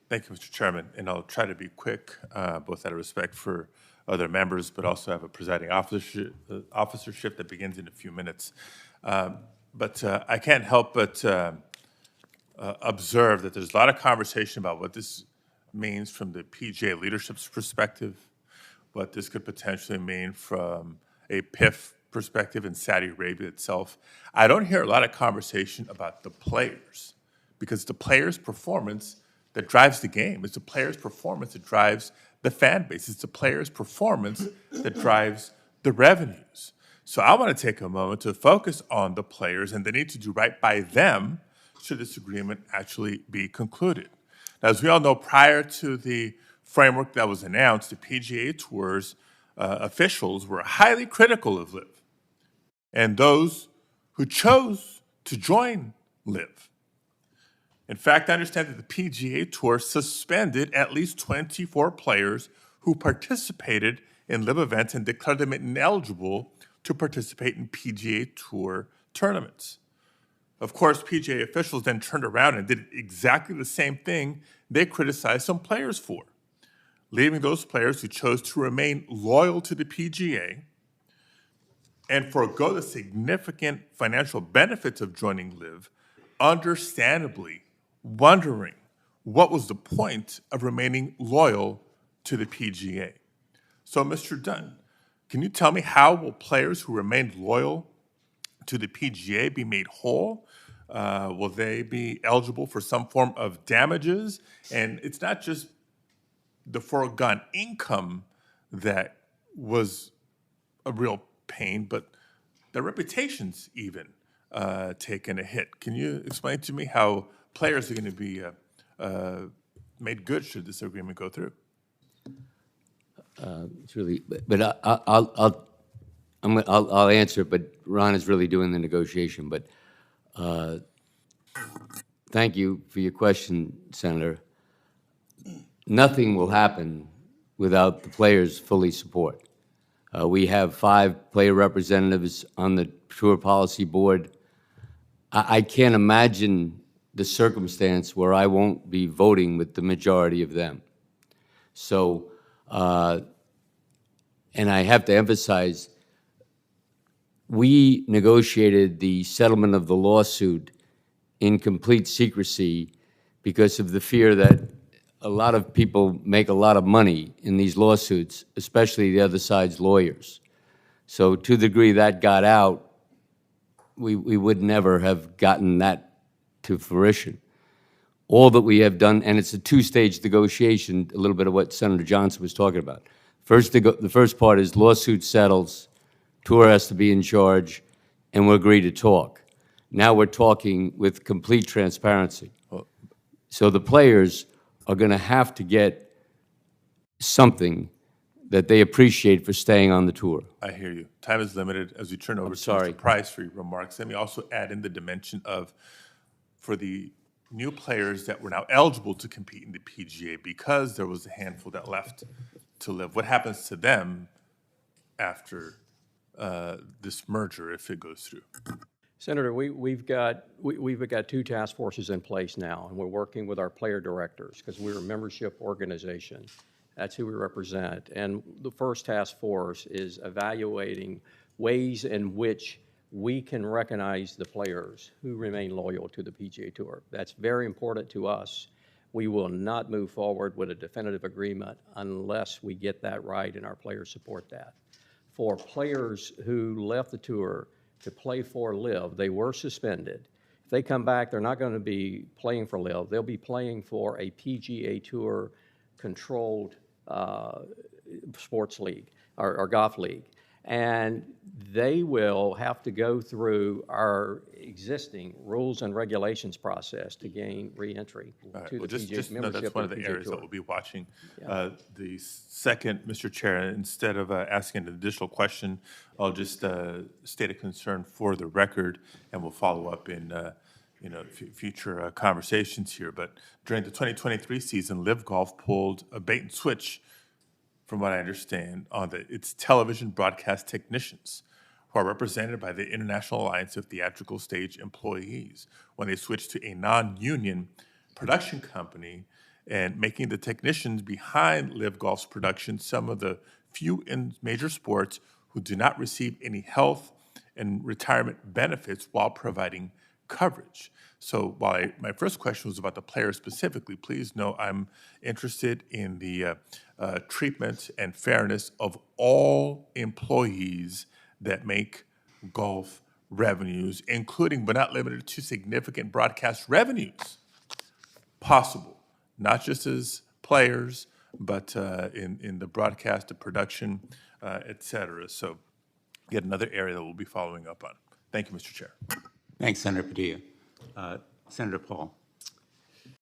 Thank you, Mr. Chairman, and I'll try to be quick, both out of respect for other members, but also have a presiding officership that begins in a few minutes. But I can't help but observe that there's a lot of conversation about what this means from the PGA leadership's perspective, what this could potentially mean from a PIF perspective in Saudi Arabia itself. I don't hear a lot of conversation about the players, because the players' performance that drives the game. It's the players' performance that drives the fan base. It's the players' performance that drives the revenues. So I want to take a moment to focus on the players and the need to do right by them should this agreement actually be concluded. Now, as we all know, prior to the framework that was announced, the PGA Tour's officials were highly critical of LIV and those who chose to join LIV. In fact, I understand that the PGA Tour suspended at least 24 players who participated in LIV events and declared them ineligible to participate in PGA Tour tournaments. Of course, PGA officials then turned around and did exactly the same thing they criticized some players for, leaving those players who chose to remain loyal to the PGA and forego the significant financial benefits of joining LIV, understandably wondering what was the point of remaining loyal to the PGA. So, Mr. Dunne, can you tell me how will players who remained loyal to the PGA be made whole? Will they be eligible for some form of damages? And it's not just the foregone income that was a real pain, but their reputations even taken a hit. Can you explain to me how players are going to be made good should this agreement go through? It's really, but I'll answer it. But Ron is really doing the negotiation. But thank you for your question, Senator. Nothing will happen without the players' fully support. We have 5 player representatives on the Tour Policy Board. I can't imagine the circumstance where I won't be voting with the majority of them. So, and I have to emphasize, we negotiated the settlement of the lawsuit in complete secrecy because of the fear that a lot of people make a lot of money in these lawsuits, especially the other side's lawyers. So to the degree that got out, we would never have gotten that to fruition. All that we have done, and it's a 2-stage negotiation, a little bit of what Senator Johnson was talking about. First, the first part is lawsuit settles, Tour has to be in charge, and we'll agree to talk. Now we're talking with complete transparency. So the players are going to have to get something that they appreciate for staying on the tour. I hear you. Time is limited. As we turn over to Mr. Price for your remarks, let me also add in the dimension of, for the new players that were now eligible to compete in the PGA because there was a handful that left to LIV, what happens to them after this merger if it goes through? Senator, we've got 2 task forces in place now, and we're working with our player directors because we're a membership organization. That's who we represent. And the first task force is evaluating ways in which we can recognize the players who remain loyal to the PGA Tour. That's very important to us. We will not move forward with a definitive agreement unless we get that right and our players support that. For players who left the tour to play for LIV, they were suspended. If they come back, they're not going to be playing for LIV. They'll be playing for a PGA Tour controlled sports league or golf league. And they will have to go through our existing rules and regulations process to gain re-entry to the PGA membership. That's one of the areas that we'll be watching. Yeah. The second, Mr. Chair, instead of asking an additional question, I'll just state a concern for the record, and we'll follow up in future conversations here. But during the 2023 season, LIV Golf pulled a bait and switch, from what I understand, on its television broadcast technicians, who are represented by the International Alliance of Theatrical Stage Employees, when they switched to a non-union production company and making the technicians behind LIV Golf's production some of the few in major sports who do not receive any health and retirement benefits while providing coverage. So while my first question was about the players specifically, please know I'm interested in the treatment and fairness of all employees that make golf revenues, including but not limited to significant broadcast revenues possible, not just as players, but in the broadcast, the production, et cetera. So yet another area that we'll be following up on. Thank you, Mr. Chair. Thanks, Senator Padilla. Senator Paul.